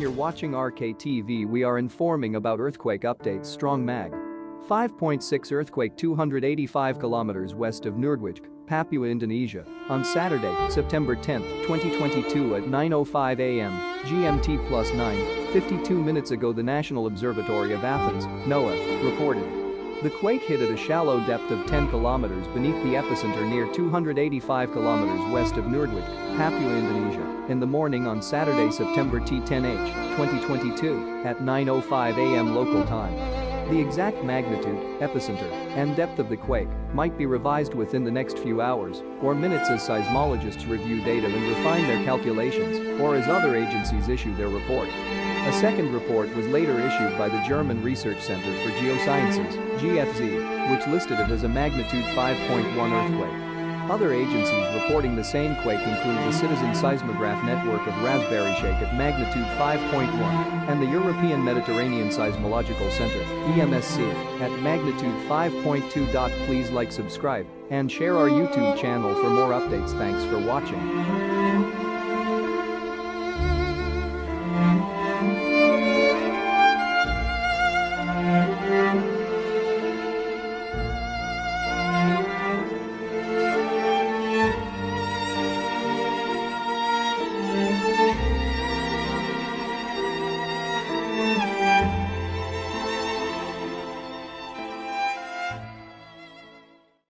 you're watching RKTV, we are informing about earthquake updates. Strong Mag 5.6 earthquake 285 kilometers west of Newsindonesia, Papua, Indonesia, on Saturday, September 10, 2022 at 9:05 a.m. GMT +9, 52 minutes ago. The National Observatory of Athens, NOAA, reported the quake hit at a shallow depth of 10 kilometers beneath the epicenter near 285 kilometers west of Newsindonesia, Papua, Indonesia, in the morning on Saturday, September 10th, 2022 at 9:05 a.m. local time. The exact magnitude, epicenter, and depth of the quake might be revised within the next few hours or minutes as seismologists review data and refine their calculations, or as other agencies issue their report. A second report was later issued by the German Research Center for Geosciences, GFZ, which listed it as a magnitude 5.1 earthquake. Other agencies reporting the same quake include the Citizen Seismograph Network of Raspberry Shake at magnitude 5.1 and the European Mediterranean Seismological Center, EMSC, at magnitude 5.2. Please like, subscribe, and share our YouTube channel for more updates. Thanks for watching.